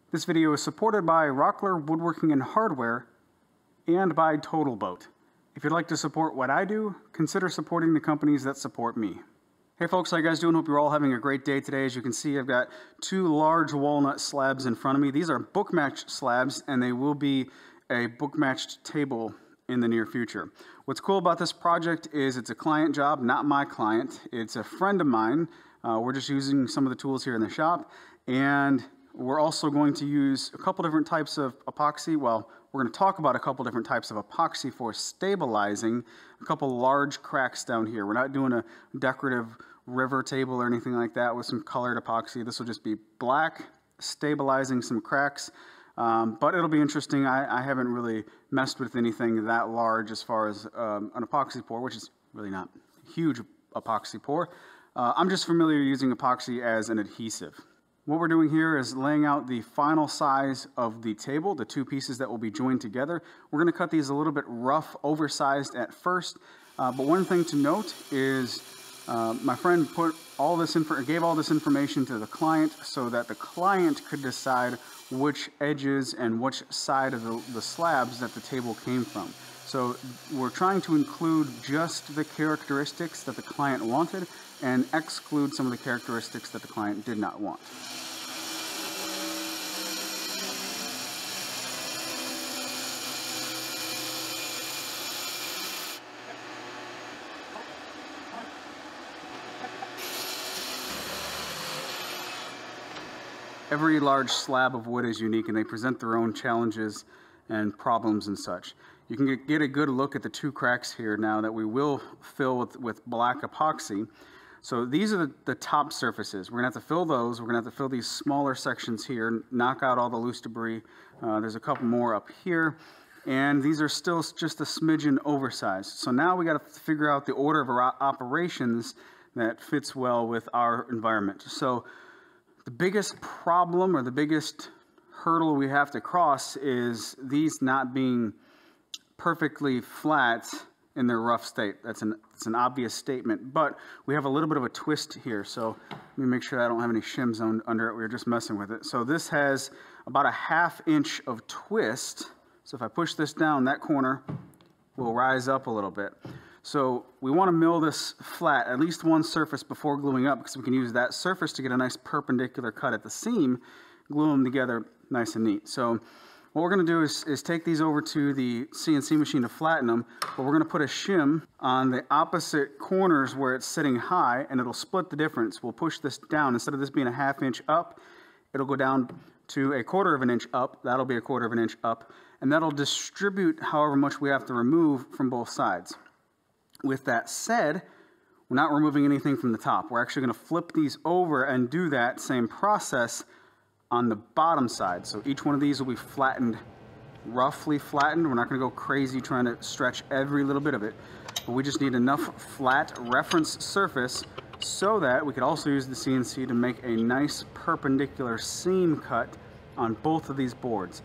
This video is supported by Rockler Woodworking and Hardware and by Total Boat. If you'd like to support what I do, consider supporting the companies that support me. Hey folks, how you guys doing? Hope you're all having a great day today. As you can see, I've got two large walnut slabs in front of me. These are book matched slabs, and they will be a book matched table in the near future. What's cool about this project is it's a client job, not my client. It's a friend of mine. We're just using some of the tools here in the shop, and we're also going to use a couple different types of epoxy. Well, we're going to talk about a couple different types of epoxy for stabilizing a couple large cracks down here. We're not doing a decorative river table or anything like that with some colored epoxy. This will just be black, stabilizing some cracks. But it'll be interesting. I haven't really messed with anything that large as far as an epoxy pour, which is really not a huge epoxy pour. I'm just familiar using epoxy as an adhesive. What we're doing here is laying out the final size of the table, the two pieces that will be joined together. We're going to cut these a little bit rough, oversized at first. But one thing to note is my friend gave all this information to the client so that the client could decide which edges and which side of the slabs that the table came from. So we're trying to include just the characteristics that the client wanted and exclude some of the characteristics that the client did not want. Every large slab of wood is unique, and they present their own challenges and problems and such. You can get a good look at the two cracks here now that we will fill with black epoxy. So these are the top surfaces. We're going to have to fill those. We're going to have to fill these smaller sections here, knock out all the loose debris. There's a couple more up here, and these are still just a smidgen oversized. So now we got to figure out the order of our operations that fits well with our environment. So the biggest problem or the biggest hurdle we have to cross is these not being perfectly flat in their rough state. It's an obvious statement, but we have a little bit of a twist here. So let me make sure I don't have any shims under it. We were just messing with it. So this has about a 1/2 inch of twist. So if I push this down, that corner will rise up a little bit. So we want to mill this flat, at least one surface before gluing up, because we can use that surface to get a nice perpendicular cut at the seam, glue them together nice and neat. So what we're going to do is take these over to the CNC machine to flatten them, but we're going to put a shim on the opposite corners where it's sitting high, and it'll split the difference. We'll push this down. Instead of this being a 1/2 inch up, it'll go down to a 1/4 inch up. That'll be a 1/4 inch up, and that'll distribute however much we have to remove from both sides. With that said, we're not removing anything from the top. We're actually going to flip these over and do that same process on the bottom side. So each one of these will be flattened, roughly flattened. We're not going to go crazy trying to stretch every little bit of it, but we just need enough flat reference surface so that we could also use the CNC to make a nice perpendicular seam cut on both of these boards.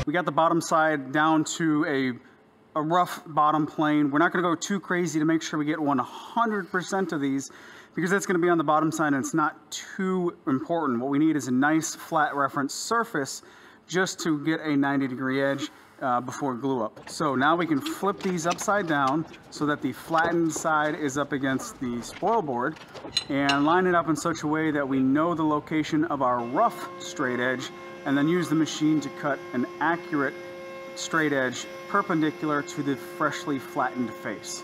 We got the bottom side down to a rough bottom plane. We're not going to go too crazy to make sure we get 100% of these, because that's going to be on the bottom side and it's not too important. What we need is a nice flat reference surface just to get a 90-degree edge before glue up. So now we can flip these upside down so that the flattened side is up against the spoil board, and line it up in such a way that we know the location of our rough straight edge, and then use the machine to cut an accurate straight edge perpendicular to the freshly flattened face.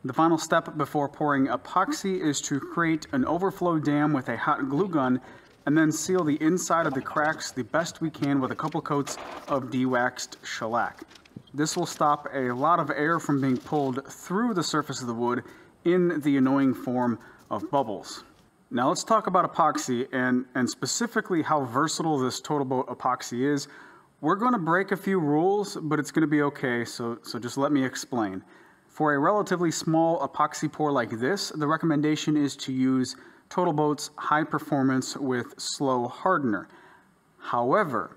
The final step before pouring epoxy is to create an overflow dam with a hot glue gun and then seal the inside of the cracks the best we can with a couple coats of de-waxed shellac. This will stop a lot of air from being pulled through the surface of the wood in the annoying form of bubbles. Now let's talk about epoxy and specifically how versatile this Total Boat epoxy is. We're going to break a few rules, but it's going to be okay, so just let me explain. For a relatively small epoxy pour like this, the recommendation is to use Total Boat's high performance with slow hardener. However,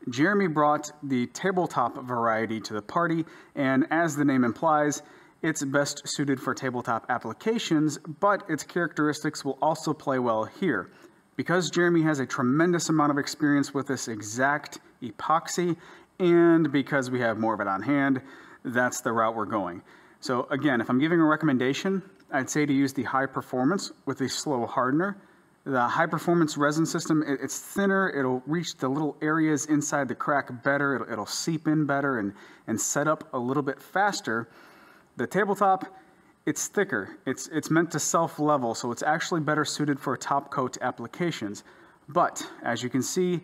Jeremy brought the tabletop variety to the party, and as the name implies, it's best suited for tabletop applications, but its characteristics will also play well here. Because Jeremy has a tremendous amount of experience with this exact epoxy, and because we have more of it on hand, that's the route we're going. So again, if I'm giving a recommendation, I'd say to use the high performance with a slow hardener. The high performance resin system, it's thinner, it'll reach the little areas inside the crack better, it'll seep in better and set up a little bit faster. The tabletop, it's thicker, it's meant to self-level, so it's actually better suited for top coat applications. But as you can see,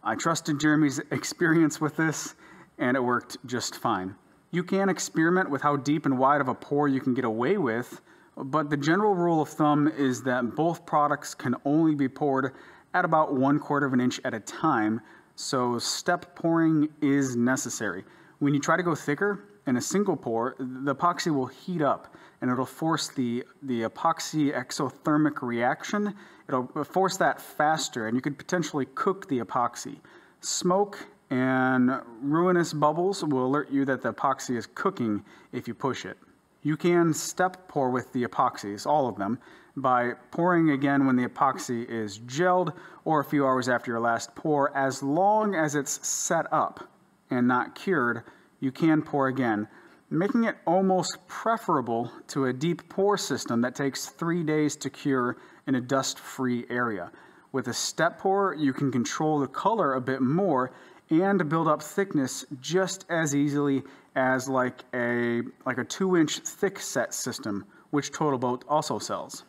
I trusted Jeremy's experience with this and it worked just fine. You can experiment with how deep and wide of a pour you can get away with, but the general rule of thumb is that both products can only be poured at about 1/4 of an inch at a time, so step pouring is necessary. When you try to go thicker in a single pour, the epoxy will heat up and it'll force the epoxy exothermic reaction. It'll force that faster and you could potentially cook the epoxy. Smoke and ruinous bubbles will alert you that the epoxy is cooking if you push it. You can step pour with the epoxies, all of them, by pouring again when the epoxy is gelled or a few hours after your last pour. As long as it's set up and not cured, you can pour again, making it almost preferable to a deep pour system that takes 3 days to cure in a dust-free area. With a step pour, you can control the color a bit more and build up thickness just as easily as like a 2-inch thick set system, which Total Boat also sells.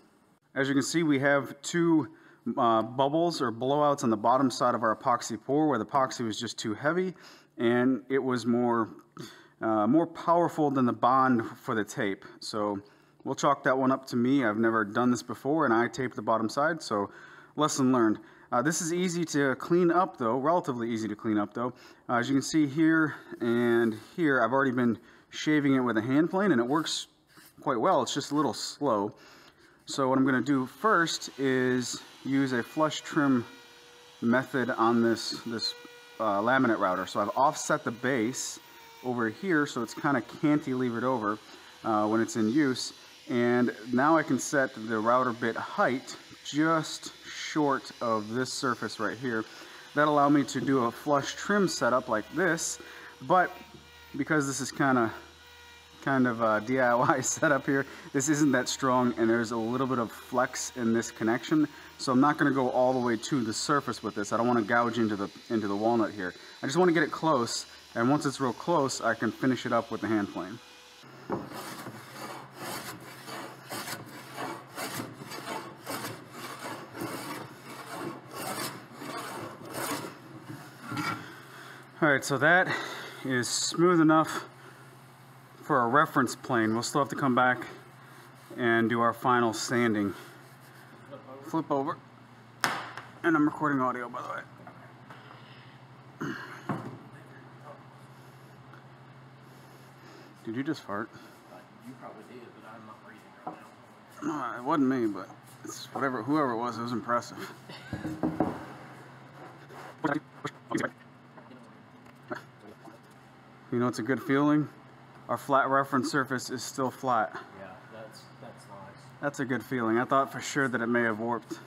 As you can see, we have two bubbles or blowouts on the bottom side of our epoxy pour where the epoxy was just too heavy and it was more powerful than the bond for the tape. So we'll chalk that one up to me. I've never done this before and I taped the bottom side, so lesson learned. This is easy to clean up though, relatively easy to clean up though. As you can see here and here, I've already been shaving it with a hand plane and it works quite well. It's just a little slow. So what I'm going to do first is use a flush trim method on this laminate router. So I've offset the base over here so it's kind of cantilevered over when it's in use. And now I can set the router bit height just short of this surface right here. That'll allow me to do a flush trim setup like this, but because this is kind of a DIY setup here, this isn't that strong and there's a little bit of flex in this connection, so I'm not going to go all the way to the surface with this. I don't want to gouge into the walnut here. I just want to get it close, and once it's real close I can finish it up with the hand plane. Alright, so that is smooth enough for a reference plane. We'll still have to come back and do our final sanding. Flip over. And I'm recording audio, by the way. Did you just fart? You probably did, but I'm not breathing right now. No, it wasn't me, but it's whoever it was impressive. You know, it's a good feeling our flat reference surface is still flat. Yeah, that's nice. That's a good feeling. I thought for sure that it may have warped.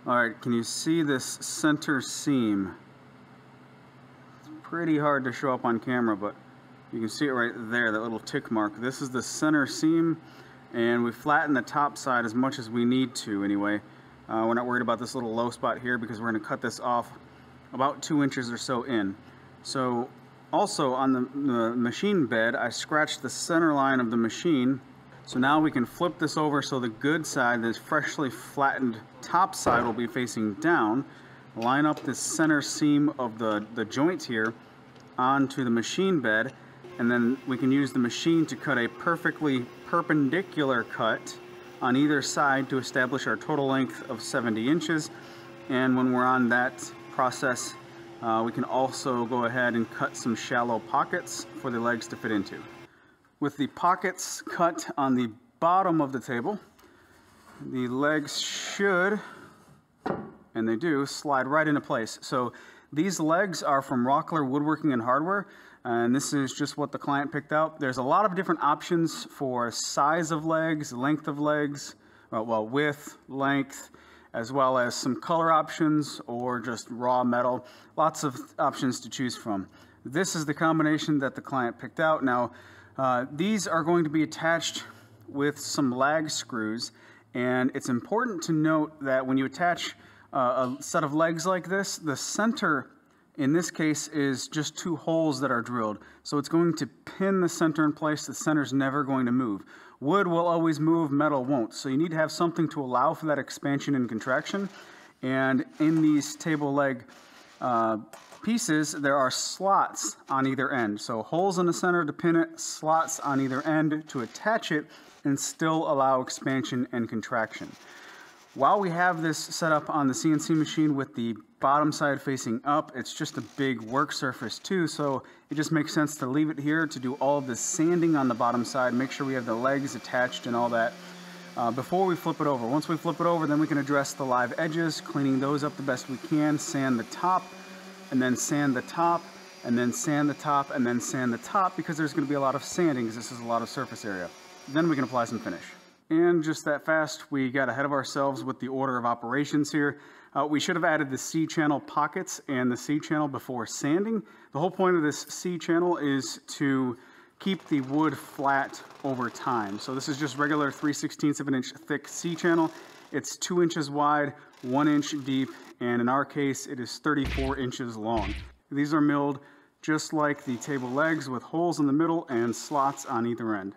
All right, can you see this center seam? It's pretty hard to show up on camera, but you can see it right there, that little tick mark. This is the center seam, and we flatten the top side as much as we need to anyway. We're not worried about this little low spot here because we're gonna cut this off about 2 inches or so in. So also on the machine bed, I scratched the center line of the machine. So now we can flip this over so the good side, this freshly flattened top side, will be facing down. Line up this center seam of the joint here onto the machine bed, and then we can use the machine to cut a perfectly perpendicular cut on either side to establish our total length of 70 inches. And when we're on that process, we can also go ahead and cut some shallow pockets for the legs to fit into. With the pockets cut on the bottom of the table, the legs should, and they do, slide right into place. So these legs are from Rockler Woodworking and Hardware, and this is just what the client picked out. There's a lot of different options for size of legs, length of legs, well, width, length, as well as some color options or just raw metal. Lots of options to choose from. This is the combination that the client picked out. Now, these are going to be attached with some lag screws, and it's important to note that when you attach a set of legs like this, the center in this case is just 2 holes that are drilled. So it's going to pin the center in place. The center's never going to move. Wood will always move, metal won't. So you need to have something to allow for that expansion and contraction. And in these table leg pieces, there are slots on either end. So holes in the center to pin it, slots on either end to attach it, and still allow expansion and contraction. While we have this set up on the CNC machine with the bottom side facing up, it's just a big work surface too, so it just makes sense to leave it here to do all of the sanding on the bottom side, make sure we have the legs attached and all that before we flip it over. Once we flip it over, then we can address the live edges, cleaning those up the best we can, sand the top, and then sand the top, and then sand the top, and then sand the top, because there's going to be a lot of sanding because this is a lot of surface area. Then we can apply some finish. And just that fast, we got ahead of ourselves with the order of operations here. We should have added the C-channel pockets and the C-channel before sanding. The whole point of this C-channel is to keep the wood flat over time. So this is just regular 3/16 of an inch thick C-channel. It's 2 inches wide, 1 inch deep, and in our case, it is 34 inches long. These are milled just like the table legs with holes in the middle and slots on either end.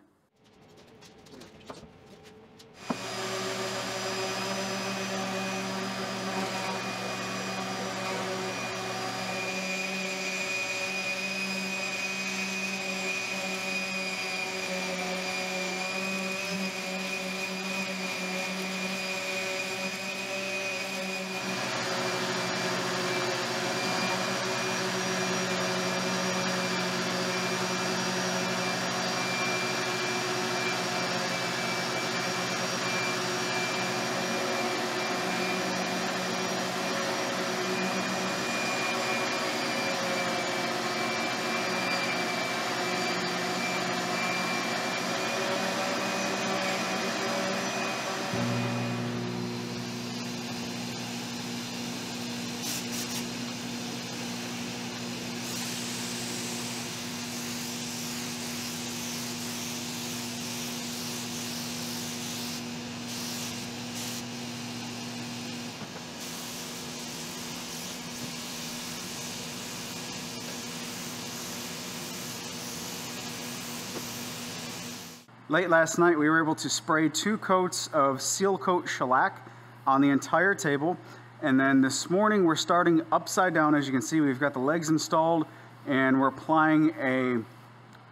Late last night, we were able to spray 2 coats of seal coat shellac on the entire table. And then this morning, we're starting upside down. As you can see, we've got the legs installed, and we're applying a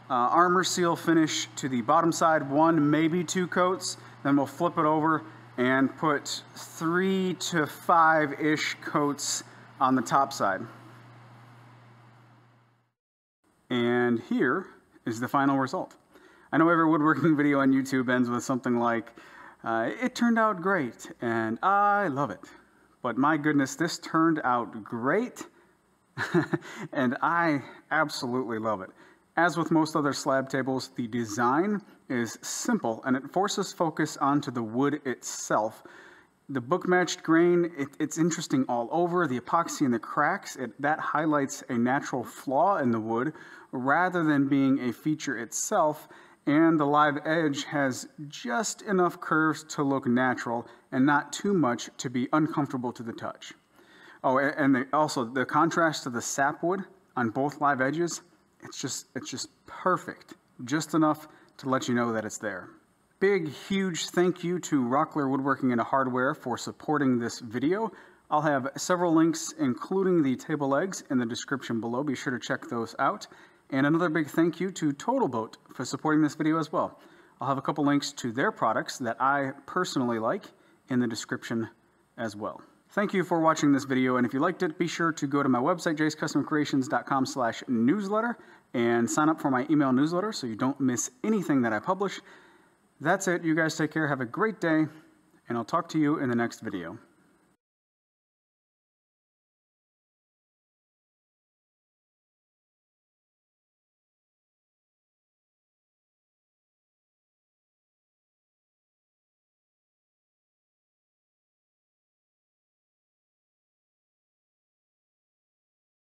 armor seal finish to the bottom side, 1, maybe 2 coats. Then we'll flip it over and put 3 to 5-ish coats on the top side. And here is the final result. I know every woodworking video on YouTube ends with something like, it turned out great, and I love it. But my goodness, this turned out great, and I absolutely love it. As with most other slab tables, the design is simple, and it forces focus onto the wood itself. The book-matched grain, it's interesting all over. The epoxy and the cracks, that highlights a natural flaw in the wood rather than being a feature itself. And the live edge has just enough curves to look natural and not too much to be uncomfortable to the touch. Oh, and also the contrast to the sapwood on both live edges, it's just perfect. Just enough to let you know that it's there. Big, huge thank you to Rockler Woodworking and Hardware for supporting this video. I'll have several links, including the table legs, in the description below. Be sure to check those out. And another big thank you to Total Boat for supporting this video as well. I'll have a couple links to their products that I personally like in the description as well. Thank you for watching this video, and if you liked it, be sure to go to my website, jayscustomcreations.com/newsletter, and sign up for my email newsletter so you don't miss anything that I publish. That's it. You guys take care. Have a great day, and I'll talk to you in the next video.